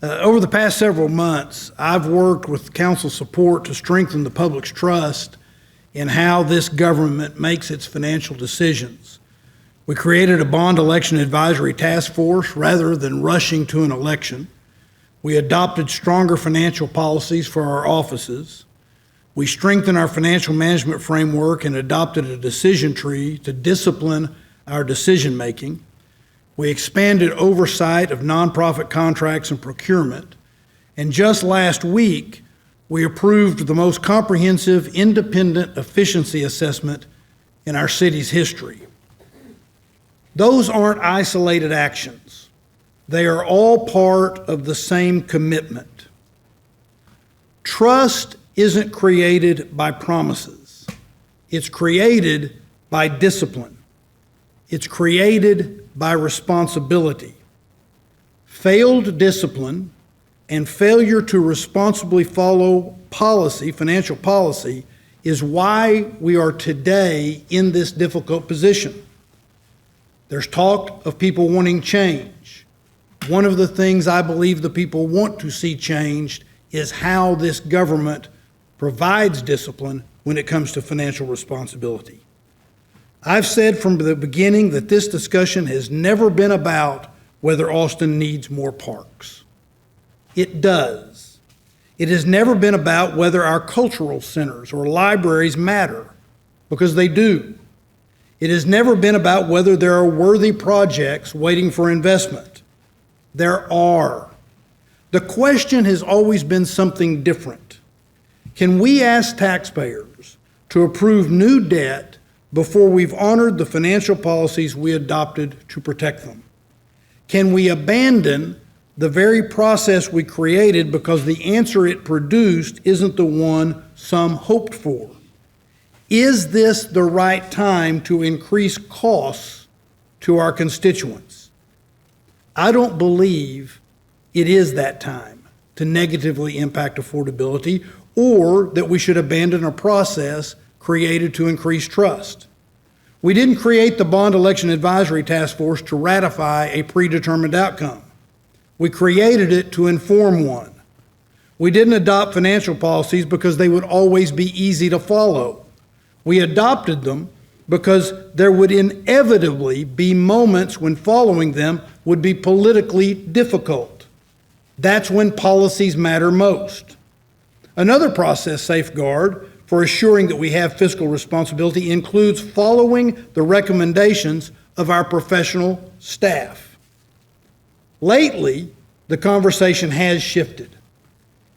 Over the past several months, I've worked with council support to strengthen the public's trust in how this government makes its financial decisions. We created a bond election advisory task force rather than rushing to an election. We adopted stronger financial policies for our offices. We strengthened our financial management framework and adopted a decision tree to discipline our decision making. We expanded oversight of nonprofit contracts and procurement. And just last week, we approved the most comprehensive independent efficiency assessment in our city's history. Those aren't isolated actions. They are all part of the same commitment. Trust isn't created by promises. It's created by discipline. It's created by responsibility. Failed discipline and failure to responsibly follow policy, financial policy, is why we are today in this difficult position. There's talk of people wanting change. One of the things I believe the people want to see changed is how this government provides discipline when it comes to financial responsibility. I've said from the beginning that this discussion has never been about whether Austin needs more parks. It does. It has never been about whether our cultural centers or libraries matter, because they do. It has never been about whether there are worthy projects waiting for investment. There are. The question has always been something different. Can we ask taxpayers to approve new debt before we've honored the financial policies we adopted to protect them? Can we abandon the very process we created because the answer it produced isn't the one some hoped for? Is this the right time to increase costs to our constituents? I don't believe it is that time to negatively impact affordability, or that we should abandon a process created to increase trust. We didn't create the Bond Election Advisory Task Force to ratify a predetermined outcome. We created it to inform one. We didn't adopt financial policies because they would always be easy to follow. We adopted them because there would inevitably be moments when following them would be politically difficult. That's when policies matter most. Another process safeguard for assuring that we have fiscal responsibility includes following the recommendations of our professional staff. Lately, the conversation has shifted.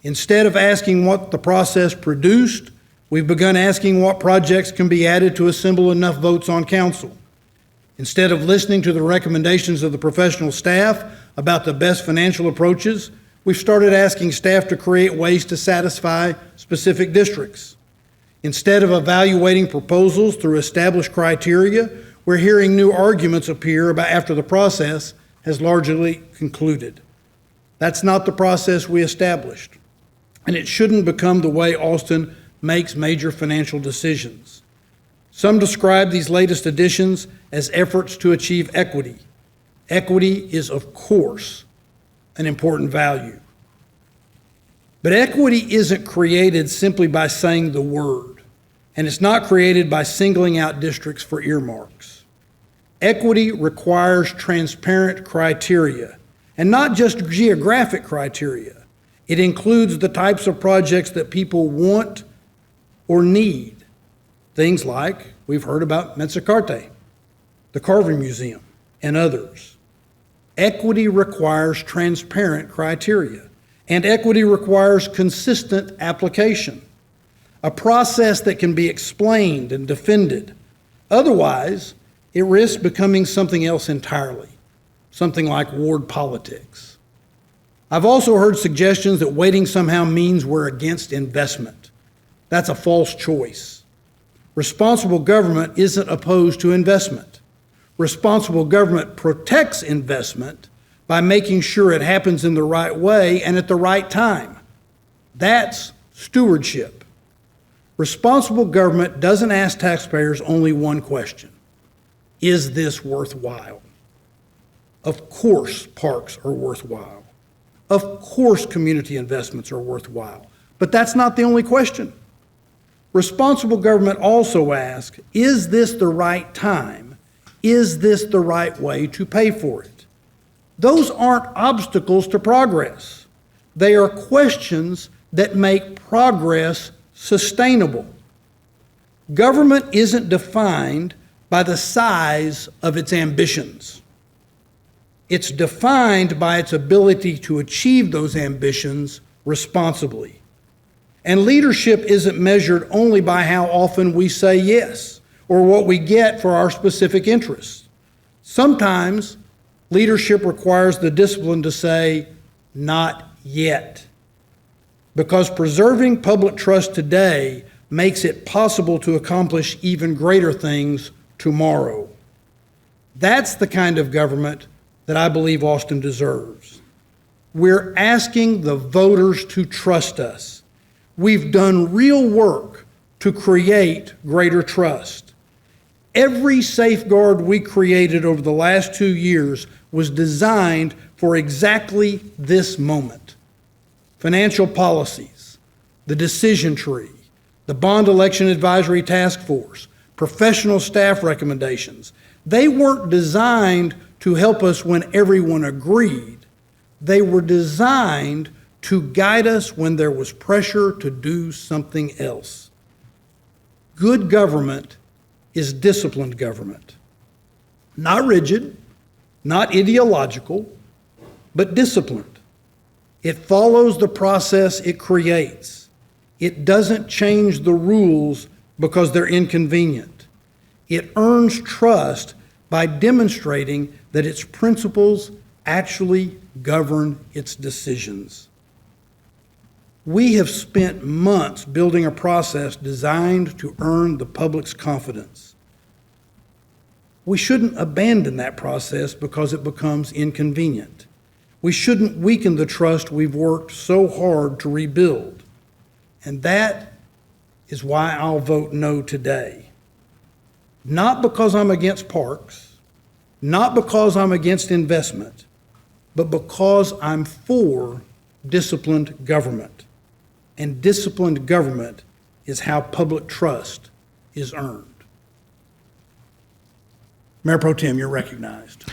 Instead of asking what the process produced, we've begun asking what projects can be added to assemble enough votes on council. Instead of listening to the recommendations of the professional staff about the best financial approaches, we've started asking staff to create ways to satisfy specific districts. Instead of evaluating proposals through established criteria, we're hearing new arguments appear about after the process has largely concluded. That's not the process we established, and it shouldn't become the way Austin makes major financial decisions. Some describe these latest additions as efforts to achieve equity. Equity is, of course, an important value. But equity isn't created simply by saying the word, and it's not created by singling out districts for earmarks. Equity requires transparent criteria, and not just geographic criteria. It includes the types of projects that people want or need. Things like we've heard about Metsicarte, the Carving Museum, and others. Equity requires transparent criteria, and equity requires consistent application, a process that can be explained and defended. Otherwise, it risks becoming something else entirely, something like ward politics. I've also heard suggestions that waiting somehow means we're against investment. That's a false choice. Responsible government isn't opposed to investment. Responsible government protects investment by making sure it happens in the right way and at the right time. That's stewardship. Responsible government doesn't ask taxpayers only one question: is this worthwhile? Of course, parks are worthwhile. Of course, community investments are worthwhile, but that's not the only question. Responsible government also asks, is this the right time? Is this the right way to pay for it? Those aren't obstacles to progress. They are questions that make progress sustainable. Government isn't defined by the size of its ambitions. It's defined by its ability to achieve those ambitions responsibly. And leadership isn't measured only by how often we say yes or what we get for our specific interests. Sometimes leadership requires the discipline to say, not yet. Because preserving public trust today makes it possible to accomplish even greater things tomorrow. That's the kind of government that I believe Austin deserves. We're asking the voters to trust us. We've done real work to create greater trust. Every safeguard we created over the last 2 years was designed for exactly this moment. Financial policies, the decision tree, the Bond Election Advisory Task Force, professional staff recommendations. They weren't designed to help us when everyone agreed. They were designed to guide us when there was pressure to do something else. Good government is disciplined government. Not rigid, not ideological, but disciplined. It follows the process it creates. It doesn't change the rules because they're inconvenient. It earns trust by demonstrating that its principles actually govern its decisions. We have spent months building a process designed to earn the public's confidence. We shouldn't abandon that process because it becomes inconvenient. We shouldn't weaken the trust we've worked so hard to rebuild. And that is why I'll vote no today. Not because I'm against parks, not because I'm against investment, but because I'm for disciplined government. And disciplined government is how public trust is earned. Mayor Pro Tem, you're recognized.